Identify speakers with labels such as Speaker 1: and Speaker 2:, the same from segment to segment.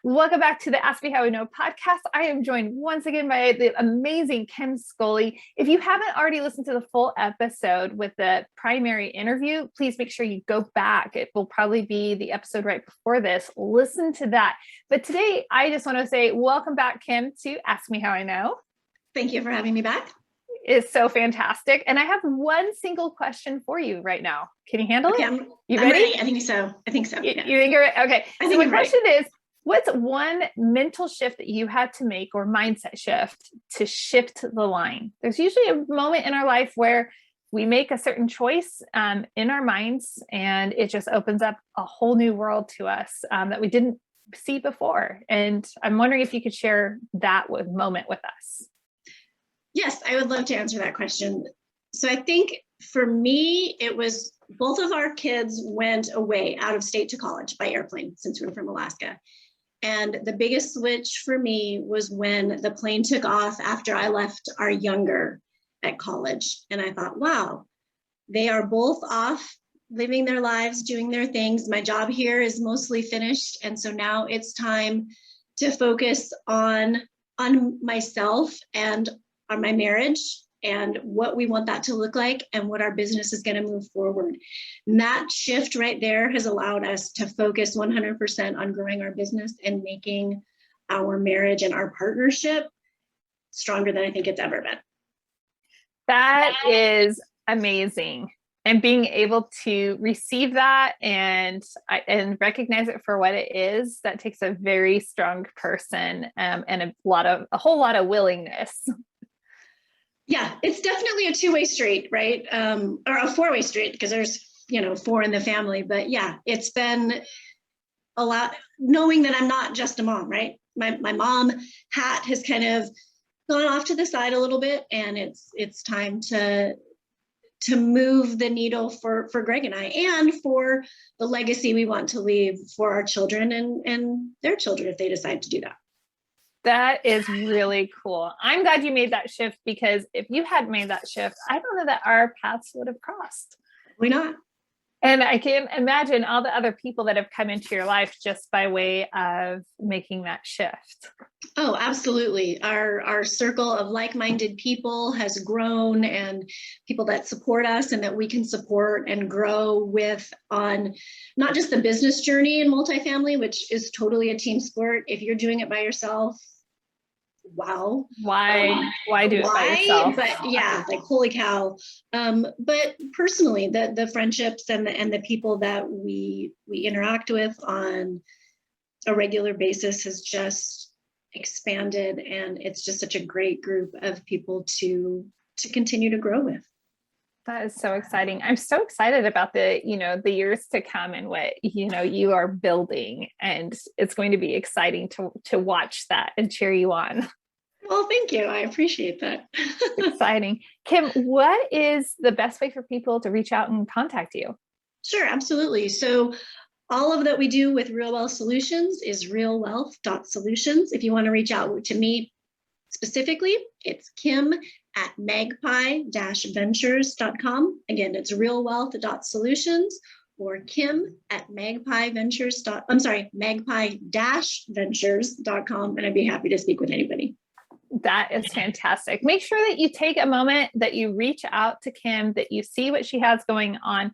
Speaker 1: Welcome back to the Ask Me How I Know podcast. I am joined once again by the amazing Kim Scully. If you haven't already listened to the full episode with the primary interview, please make sure you go back. It will probably be the episode right before this. Listen to that. But today, I just want to say welcome back, Kim, to Ask Me How I Know.
Speaker 2: Thank you for having me back.
Speaker 1: It's so fantastic. And I have one single question for you right now. Can you handle it?
Speaker 2: You ready? I think so.
Speaker 1: You think you're right? Okay. So my question is, what's one mental shift that you had to make or mindset shift to shift the line? There's usually a moment in our life where we make a certain choice in our minds, and it just opens up a whole new world to us that we didn't see before. And I'm wondering if you could share that moment with us.
Speaker 2: Yes, I would love to answer that question. So I think for me, it was both of our kids went away out of state to college by airplane since we were from Alaska. And the biggest switch for me was when the plane took off after I left our younger at college. And I thought, wow, they are both off living their lives, doing their things. My job here is mostly finished. And so now it's time to focus on myself and on my marriage and what we want that to look like and what our business is going to move forward. And that shift right there has allowed us to focus 100% on growing our business and making our marriage and our partnership stronger than I think it's ever been.
Speaker 1: That is amazing. And being able to receive that and recognize it for what it is, that takes a very strong person and a whole lot of willingness.
Speaker 2: Yeah, it's definitely a two-way street, right? Or a four-way street, because there's, four in the family. But yeah, it's been a lot knowing that I'm not just a mom, right? My mom hat has kind of gone off to the side a little bit, and it's time to move the needle for Greg and I, and for the legacy we want to leave for our children and their children if they decide to do that.
Speaker 1: That is really cool. I'm glad you made that shift, because if you hadn't made that shift, I don't know that our paths would have crossed.
Speaker 2: Why not?
Speaker 1: And I can imagine all the other people that have come into your life just by way of making that shift.
Speaker 2: Oh, absolutely. Our circle of like-minded people has grown, and people that support us and that we can support and grow with on not just the business journey in multifamily, which is totally a team sport. If you're doing it by yourself, wow.
Speaker 1: Why do it by yourself?
Speaker 2: But yeah, like holy cow. But personally, the friendships and the people that we interact with on a regular basis has just expanded, and it's just such a great group of people to continue to grow with.
Speaker 1: That is so exciting. I'm so excited about the years to come and what, you are building, and it's going to be exciting to watch that and cheer you on.
Speaker 2: Well, thank you. I appreciate that.
Speaker 1: Exciting. Kim, what is the best way for people to reach out and contact you?
Speaker 2: Sure, absolutely. So all of that we do with Real Wealth Solutions is realwealth.solutions. If you want to reach out to me specifically, it's kim@magpie-ventures.com. Again, it's realwealth.solutions, or magpie-ventures.com. And I'd be happy to speak with anybody.
Speaker 1: That is fantastic. Make sure that you take a moment, that you reach out to Kim, that you see what she has going on,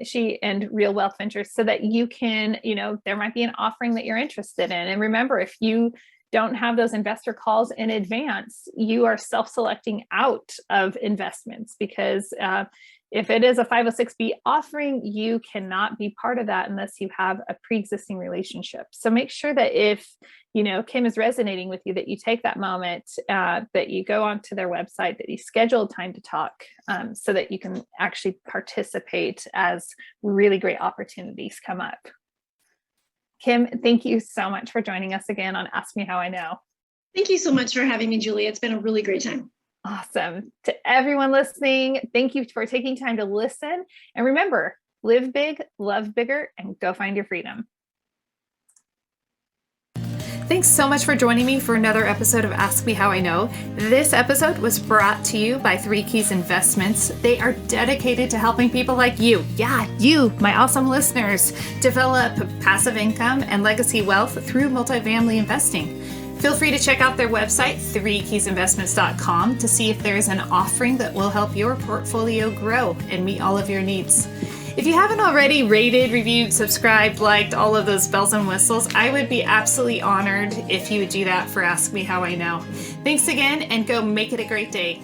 Speaker 1: she and Real Wealth Ventures, so that you can, there might be an offering that you're interested in. And remember, if you don't have those investor calls in advance, you are self-selecting out of investments, because if it is a 506B offering, you cannot be part of that unless you have a pre-existing relationship. So make sure that if, Kim is resonating with you, that you take that moment, that you go onto their website, that you schedule time to talk, so that you can actually participate as really great opportunities come up. Kim, thank you so much for joining us again on Ask Me How I Know.
Speaker 2: Thank you so much for having me, Julie. It's been a really great time.
Speaker 1: Awesome. To everyone listening, thank you for taking time to listen. And remember, live big, love bigger, and go find your freedom. Thanks so much for joining me for another episode of Ask Me How I Know. This episode was brought to you by 3 Keys Investments. They are dedicated to helping people like you, you, my awesome listeners, develop passive income and legacy wealth through multifamily investing. Feel free to check out their website, 3keysinvestments.com, to see if there is an offering that will help your portfolio grow and meet all of your needs. If you haven't already rated, reviewed, subscribed, liked, all of those bells and whistles, I would be absolutely honored if you would do that for Ask Me How I Know. Thanks again, and go make it a great day.